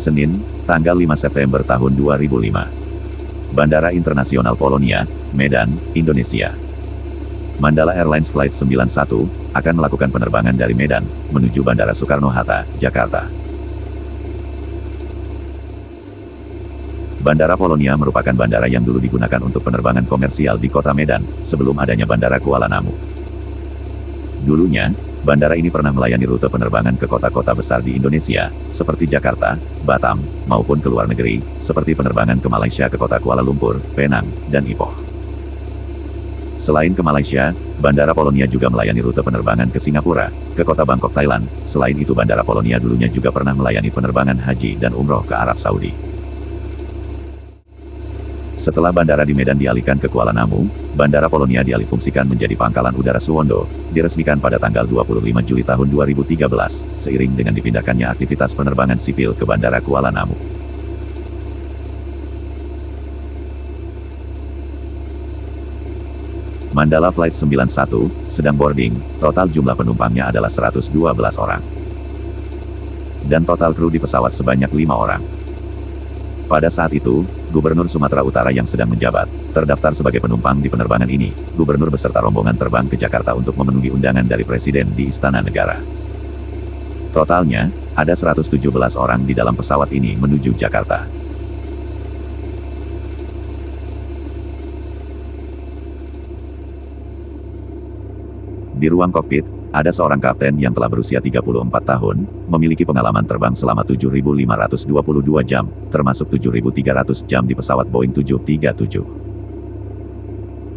Senin, tanggal 5 September tahun 2005. Bandara Internasional Polonia, Medan, Indonesia. Mandala Airlines Flight 91 akan melakukan penerbangan dari Medan menuju Bandara Soekarno-Hatta, Jakarta. Bandara Polonia merupakan bandara yang dulu digunakan untuk penerbangan komersial di kota Medan, sebelum adanya Bandara Kuala Namu. Dulunya, bandara ini pernah melayani rute penerbangan ke kota-kota besar di Indonesia, seperti Jakarta, Batam, maupun ke luar negeri, seperti penerbangan ke Malaysia ke kota Kuala Lumpur, Penang, dan Ipoh. Selain ke Malaysia, Bandara Polonia juga melayani rute penerbangan ke Singapura, ke kota Bangkok, Thailand. Selain itu, Bandara Polonia dulunya juga pernah melayani penerbangan haji dan umroh ke Arab Saudi. Setelah bandara di Medan dialihkan ke Kuala Namu, Bandara Polonia dialihfungsikan menjadi Pangkalan Udara Suwondo, diresmikan pada tanggal 25 Juli tahun 2013, seiring dengan dipindahkannya aktivitas penerbangan sipil ke Bandara Kuala Namu. Mandala Flight 91 sedang boarding, total jumlah penumpangnya adalah 112 orang. Dan total kru di pesawat sebanyak 5 orang. Pada saat itu, Gubernur Sumatera Utara yang sedang menjabat, terdaftar sebagai penumpang di penerbangan ini. Gubernur beserta rombongan terbang ke Jakarta untuk memenuhi undangan dari Presiden di Istana Negara. Totalnya, ada 117 orang di dalam pesawat ini menuju Jakarta. Di ruang kokpit, ada seorang kapten yang telah berusia 34 tahun, memiliki pengalaman terbang selama 7.522 jam, termasuk 7.300 jam di pesawat Boeing 737.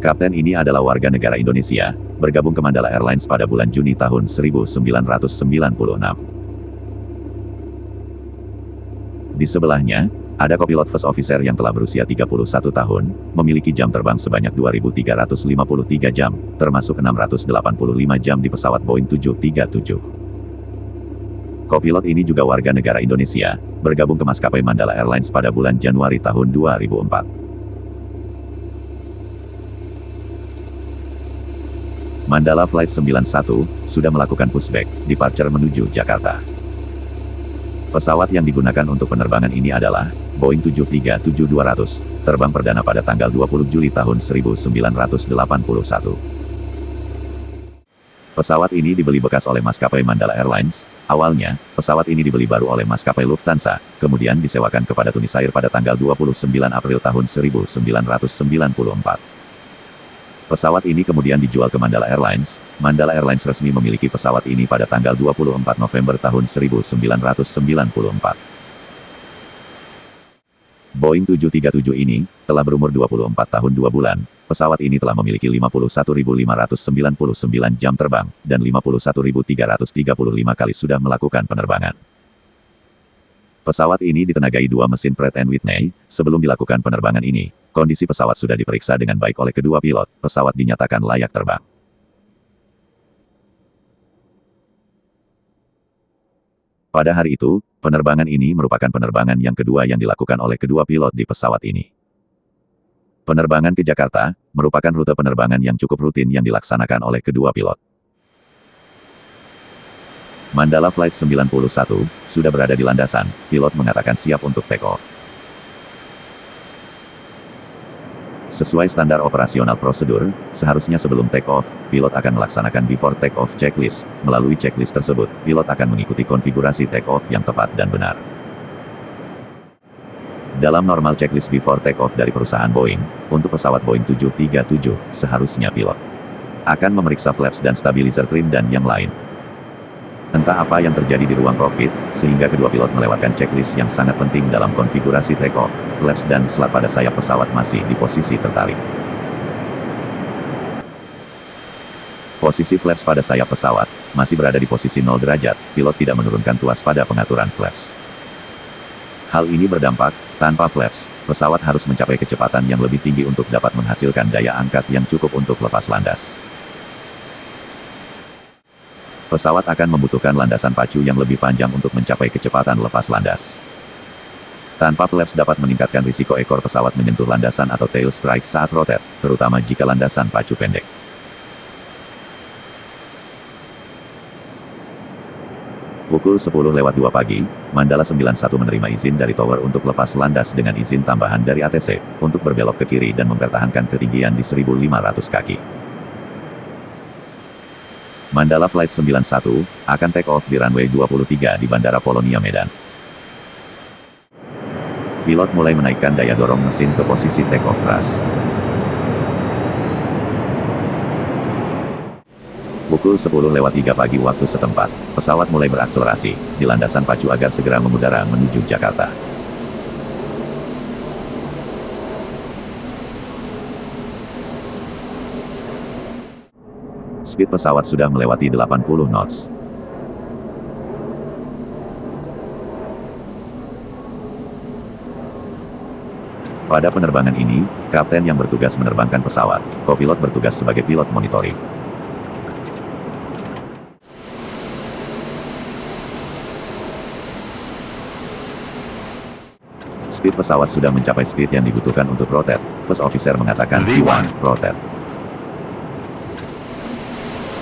Kapten ini adalah warga negara Indonesia, bergabung ke Mandala Airlines pada bulan Juni tahun 1996. Di sebelahnya, ada kopilot first officer yang telah berusia 31 tahun, memiliki jam terbang sebanyak 2.353 jam, termasuk 685 jam di pesawat Boeing 737. Kopilot ini juga warga negara Indonesia, bergabung ke maskapai Mandala Airlines pada bulan Januari tahun 2004. Mandala Flight 91 sudah melakukan pushback, departure menuju Jakarta. Pesawat yang digunakan untuk penerbangan ini adalah Boeing 737-200, terbang perdana pada tanggal 20 Juli tahun 1981. Pesawat ini dibeli bekas oleh maskapai Mandala Airlines. Awalnya, pesawat ini dibeli baru oleh maskapai Lufthansa, kemudian disewakan kepada Tunisair pada tanggal 29 April tahun 1994. Pesawat ini kemudian dijual ke Mandala Airlines. Mandala Airlines resmi memiliki pesawat ini pada tanggal 24 November tahun 1994. Boeing 737 ini telah berumur 24 tahun 2 bulan. Pesawat ini telah memiliki 51.599 jam terbang, dan 51.335 kali sudah melakukan penerbangan. Pesawat ini ditenagai 2 mesin Pratt & Whitney. Sebelum dilakukan penerbangan ini, kondisi pesawat sudah diperiksa dengan baik oleh kedua pilot. Pesawat dinyatakan layak terbang. Pada hari itu, penerbangan ini merupakan penerbangan yang kedua yang dilakukan oleh kedua pilot di pesawat ini. Penerbangan ke Jakarta merupakan rute penerbangan yang cukup rutin yang dilaksanakan oleh kedua pilot. Mandala Flight 91 sudah berada di landasan, pilot mengatakan siap untuk take off. Sesuai standar operasional prosedur, seharusnya sebelum take off, pilot akan melaksanakan before take off checklist. Melalui checklist tersebut, pilot akan mengikuti konfigurasi take off yang tepat dan benar. Dalam normal checklist before take off dari perusahaan Boeing, untuk pesawat Boeing 737, seharusnya pilot akan memeriksa flaps dan stabilizer trim dan yang lain. Entah apa yang terjadi di ruang kokpit, sehingga kedua pilot melewatkan checklist yang sangat penting dalam konfigurasi take-off. Flaps dan slat pada sayap pesawat masih di posisi tertarik. Posisi flaps pada sayap pesawat masih berada di posisi 0 derajat, pilot tidak menurunkan tuas pada pengaturan flaps. Hal ini berdampak, tanpa flaps, pesawat harus mencapai kecepatan yang lebih tinggi untuk dapat menghasilkan daya angkat yang cukup untuk lepas landas. Pesawat akan membutuhkan landasan pacu yang lebih panjang untuk mencapai kecepatan lepas landas. Tanpa flaps dapat meningkatkan risiko ekor pesawat menyentuh landasan atau tail strike saat rotate, terutama jika landasan pacu pendek. Pukul 10:02 pagi, Mandala 91 menerima izin dari tower untuk lepas landas dengan izin tambahan dari ATC, untuk berbelok ke kiri dan mempertahankan ketinggian di 1.500 kaki. Mandala Flight 91, akan take off di runway 23 di Bandara Polonia Medan. Pilot mulai menaikkan daya dorong mesin ke posisi take off thrust. Pukul 10:03 pagi waktu setempat, pesawat mulai berakselerasi di landasan pacu agar segera mengudara menuju Jakarta. Speed pesawat sudah melewati 80 knots. Pada penerbangan ini, kapten yang bertugas menerbangkan pesawat, kopilot bertugas sebagai pilot monitoring. Speed pesawat sudah mencapai speed yang dibutuhkan untuk rotate. First officer mengatakan V1, rotate.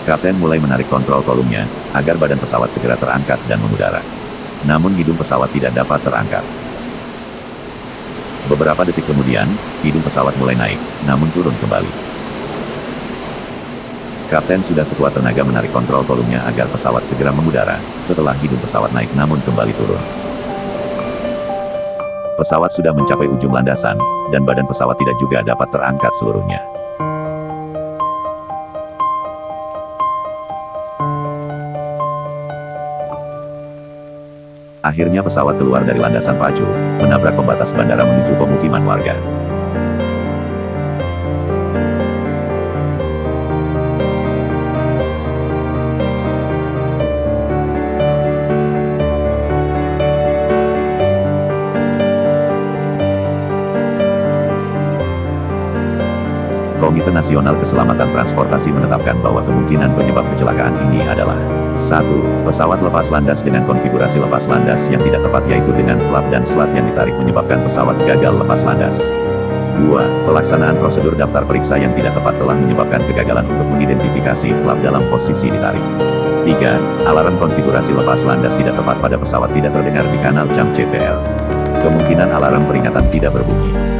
Kapten mulai menarik kontrol kolumnya, agar badan pesawat segera terangkat dan mengudara. Namun hidung pesawat tidak dapat terangkat. Beberapa detik kemudian, hidung pesawat mulai naik, namun turun kembali. Kapten sudah sekuat tenaga menarik kontrol kolumnya agar pesawat segera mengudara, setelah hidung pesawat naik namun kembali turun. Pesawat sudah mencapai ujung landasan, dan badan pesawat tidak juga dapat terangkat seluruhnya. Akhirnya pesawat keluar dari landasan pacu, menabrak pembatas bandara menuju pemukiman warga. Komite Nasional Keselamatan Transportasi menetapkan bahwa kemungkinan penyebab kecelakaan ini adalah 1. Pesawat lepas landas dengan konfigurasi lepas landas yang tidak tepat yaitu dengan flap dan slat yang ditarik menyebabkan pesawat gagal lepas landas. 2. Pelaksanaan prosedur daftar periksa yang tidak tepat telah menyebabkan kegagalan untuk mengidentifikasi flap dalam posisi ditarik. 3. Alarm konfigurasi lepas landas tidak tepat pada pesawat tidak terdengar di kanal jam CVR. Kemungkinan alarm peringatan tidak berbunyi.